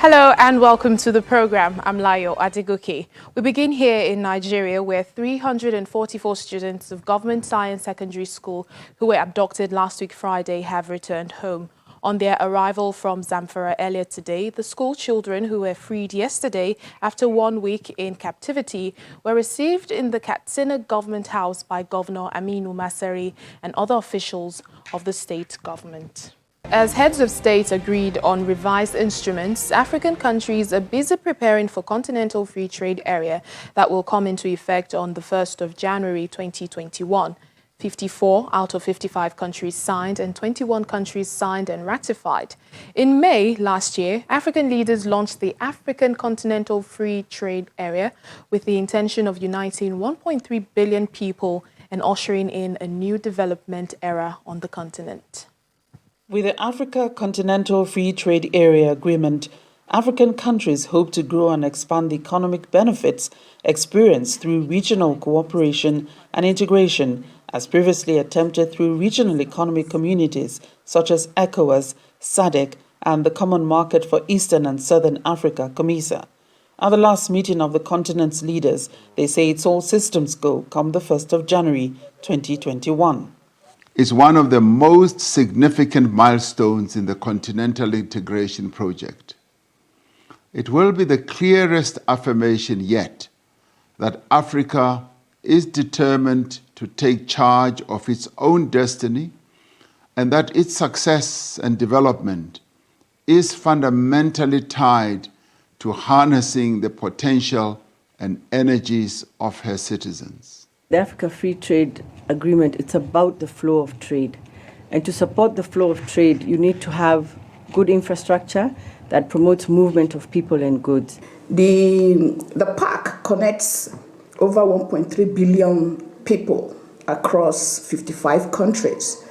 Hello and welcome to the program. I'm Layo Adegoke. We begin here in Nigeria where 344 students of Government Science Secondary School who were abducted last week Friday have returned home. On their arrival from Zamfara earlier today, the school children who were freed yesterday after 1 week in captivity were received in the Katsina Government House by Governor Aminu Masari and other officials of the state government. As heads of state agreed on revised instruments, African countries are busy preparing for Continental Free Trade Area that will come into effect on the 1st of January 2021. 54 out of 55 countries signed and 21 countries signed and ratified. In May last year, African leaders launched the African Continental Free Trade Area with the intention of uniting 1.3 billion people and ushering in a new development era on the continent. With the Africa Continental Free Trade Area Agreement, African countries hope to grow and expand the economic benefits experienced through regional cooperation and integration, as previously attempted through regional economic communities such as ECOWAS, SADC, and the Common Market for Eastern and Southern Africa, COMESA. At the last meeting of the continent's leaders, they say it's all systems go come the 1st of January 2021. Is one of the most significant milestones in the continental integration project. It will be the clearest affirmation yet that Africa is determined to take charge of its own destiny and that its success and development is fundamentally tied to harnessing the potential and energies of her citizens. The Africa Free Trade Agreement, it's about the flow of trade. And to support the flow of trade, you need to have good infrastructure that promotes movement of people and goods. The park connects over 1.3 billion people across 55 countries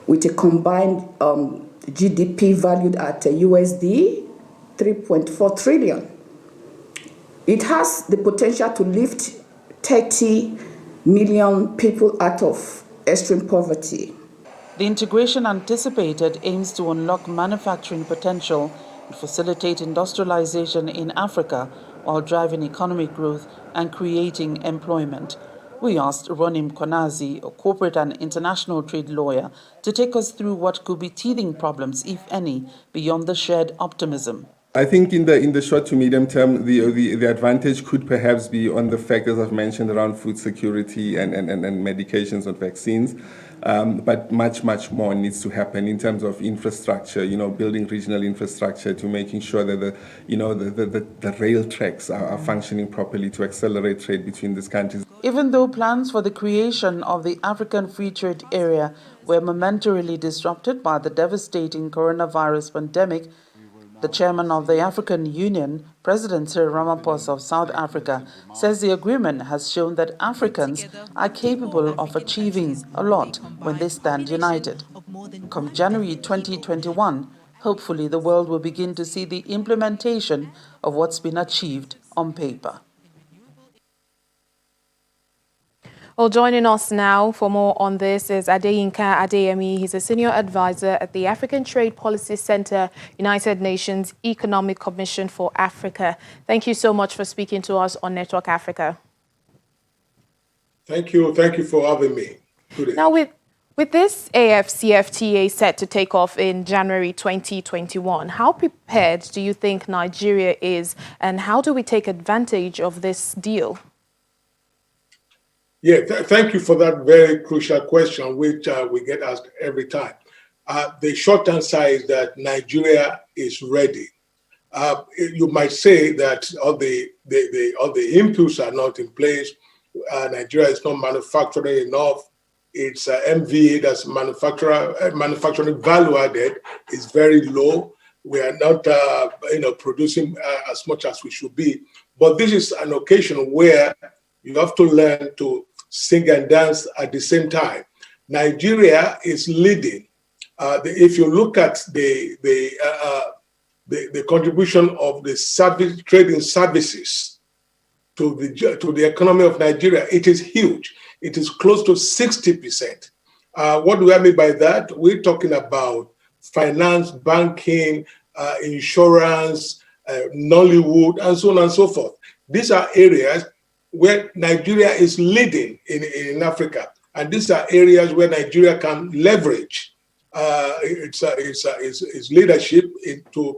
with a combined GDP valued at USD 3.4 trillion. It has the potential to lift 30 million people out of extreme poverty. The integration anticipated aims to unlock manufacturing potential and facilitate industrialization in Africa while driving economic growth and creating employment. We asked Ronim Konazi, a corporate and international trade lawyer, to take us through what could be teething problems, if any, beyond the shared optimism. I think in the short to medium term, the advantage could perhaps be on the factors I've mentioned around food security and medications and vaccines. But much more needs to happen in terms of infrastructure, building regional infrastructure to making sure that the rail tracks are functioning properly to accelerate trade between these countries. Even though plans for the creation of the African Free Trade Area were momentarily disrupted by the devastating coronavirus pandemic, the chairman of the African Union, President Cyril Ramaphosa of South Africa, says the agreement has shown that Africans are capable of achieving a lot when they stand united. Come January 2021, hopefully the world will begin to see the implementation of what's been achieved on paper. Well, joining us now for more on this is Adeyinka Adeyemi. He's a senior advisor at the African Trade Policy Center, United Nations Economic Commission for Africa. Thank you so much for speaking to us on Network Africa. Thank you for having me today. Now, with this AfCFTA set to take off in January 2021, how prepared do you think Nigeria is, and how do we take advantage of this deal? Yeah, thank you for that very crucial question, which we get asked every time. The short answer is that Nigeria is ready. You might say that all the inputs are not in place. Nigeria is not manufacturing enough. Its MVA, that's manufacturing value added, is very low. We are not, producing as much as we should be. But this is an occasion where you have to learn to sing and dance at the same time. Nigeria is leading. If you look at the contribution of the trading services to the economy of Nigeria, it is huge. It is close to 60%. What do I mean by that? We're talking about finance, banking, insurance, Nollywood, and so on and so forth. These are areas where Nigeria is leading in Africa. And these are areas where Nigeria can leverage its leadership to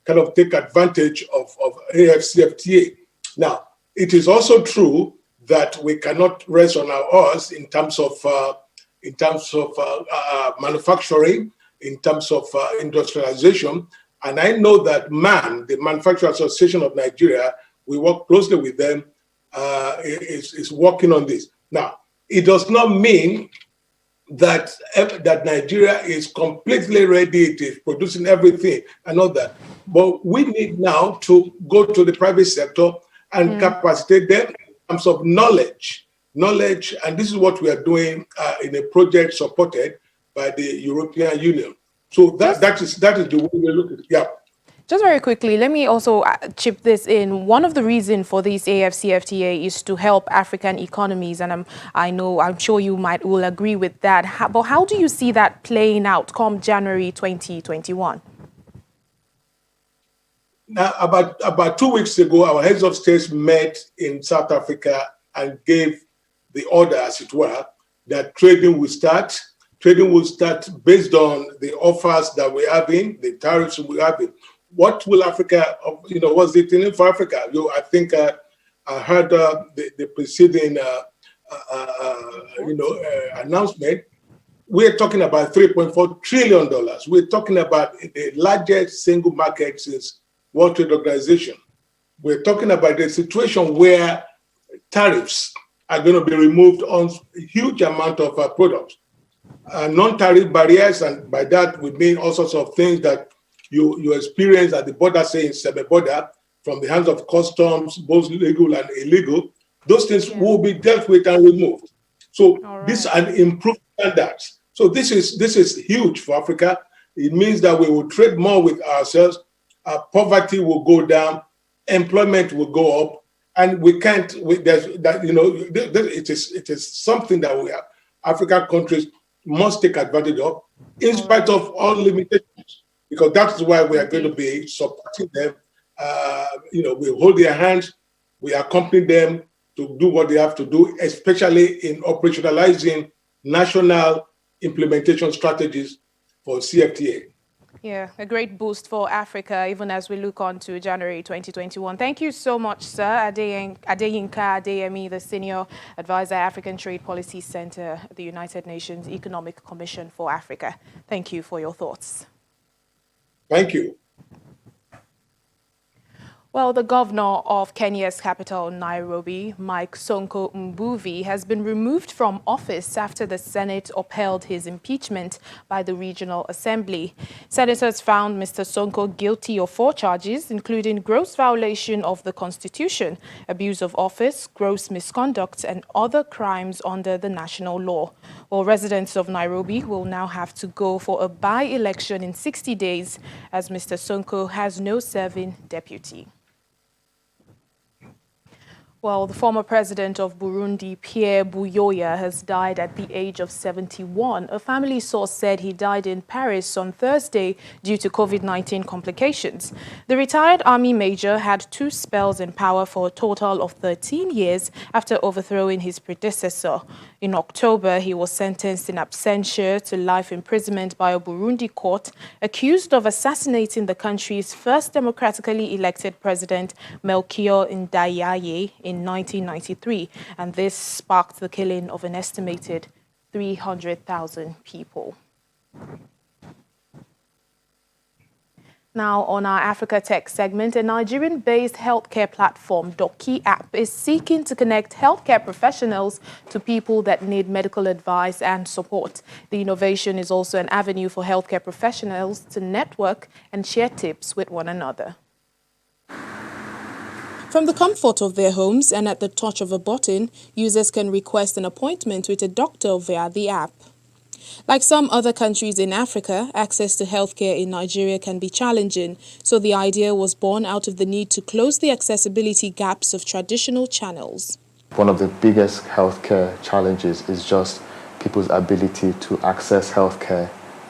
kind of take advantage of AFCFTA. Now, it is also true that we cannot rest on our oars in terms of manufacturing, in terms of industrialization. And I know that MAN, the Manufacturing Association of Nigeria, we work closely with them, is working on this. Now, it does not mean that Nigeria is completely ready, it is producing everything and all that. But we need now to go to the private sector and capacitate them in terms of knowledge, and this is what we are doing in a project supported by the European Union. So that is the way we look at it. Yeah. Just very quickly, let me also chip this in. One of the reasons for this AFCFTA is to help African economies, and I'm sure you will agree with that. But how do you see that playing out come January 2021? Now, about 2 weeks ago, our heads of states met in South Africa and gave the order, as it were, that trading will start. Trading will start based on the offers that we're having, the tariffs we're having. What will Africa, what's it in for Africa? I think I heard the preceding, announcement. We're talking about $3.4 trillion. We're talking about the largest single market since World Trade Organization. We're talking about a situation where tariffs are going to be removed on a huge amount of products. Non-tariff barriers, and by that we mean all sorts of things that you experience at the border, say in semi-border, from the hands of customs, both legal and illegal. Those things will be dealt with and removed. So These are improved standards. So this is huge for Africa. It means that we will trade more with ourselves. Poverty will go down, employment will go up, and we can't. It is something that we have. African countries must take advantage of, in spite of all limitations, because that is why we are going to be supporting them. We hold their hands, we accompany them to do what they have to do, especially in operationalizing national implementation strategies for CFTA. Yeah, a great boost for Africa, even as we look on to January 2021. Thank you so much, sir. Adeyinka Adeyemi, the Senior Advisor, African Trade Policy Center at the United Nations Economic Commission for Africa. Thank you for your thoughts. Thank you. Well, the governor of Kenya's capital, Nairobi, Mike Sonko Mbuvi, has been removed from office after the Senate upheld his impeachment by the Regional Assembly. Senators found Mr. Sonko guilty of 4 charges, including gross violation of the Constitution, abuse of office, gross misconduct, and other crimes under the national law. Well, residents of Nairobi will now have to go for a by-election in 60 days, as Mr. Sonko has no serving deputy. Well, the former president of Burundi, Pierre Buyoya, has died at the age of 71. A family source said he died in Paris on Thursday due to COVID-19 complications. The retired army major had 2 spells in power for a total of 13 years after overthrowing his predecessor. In October, he was sentenced in absentia to life imprisonment by a Burundi court, accused of assassinating the country's first democratically elected president, Melchior Ndadaye, in 1993, and this sparked the killing of an estimated 300,000 people. Now, on our Africa Tech segment, a Nigerian-based healthcare platform, Doki App, is seeking to connect healthcare professionals to people that need medical advice and support. The innovation is also an avenue for healthcare professionals to network and share tips with one another. From the comfort of their homes and at the touch of a button, users can request an appointment with a doctor via the app. Like some other countries in Africa, access to healthcare in Nigeria can be challenging, so the idea was born out of the need to close the accessibility gaps of traditional channels. One of the biggest healthcare challenges is just people's ability to access healthcare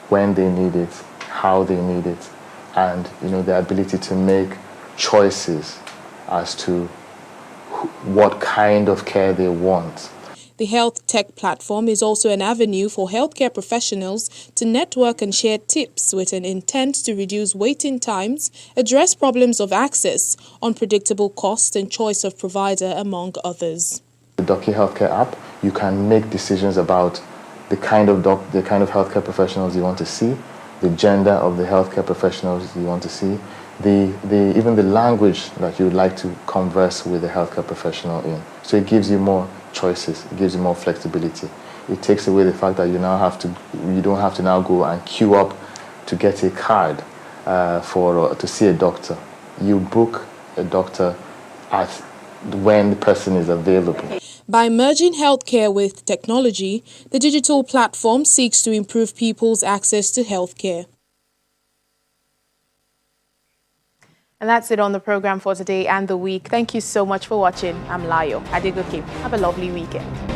when they need it, how they need it. and their ability to make choices as to what kind of care they want. The health tech platform is also an avenue for healthcare professionals to network and share tips with an intent to reduce waiting times, address problems of access, unpredictable cost and choice of provider, among others. The Doki Healthcare app, you can make decisions about the kind of healthcare professionals you want to see, the gender of the healthcare professionals you want to see, even the language that you would like to converse with a healthcare professional in. So it gives you more choices, it gives you more flexibility. It takes away the fact that you don't have to now go and queue up to get a card to see a doctor. You book a doctor when the person is available. By merging healthcare with technology, the digital platform seeks to improve people's access to healthcare. And that's it on the program for today and the week. Thank you so much for watching. I'm Layo Adegoke. Have a lovely weekend.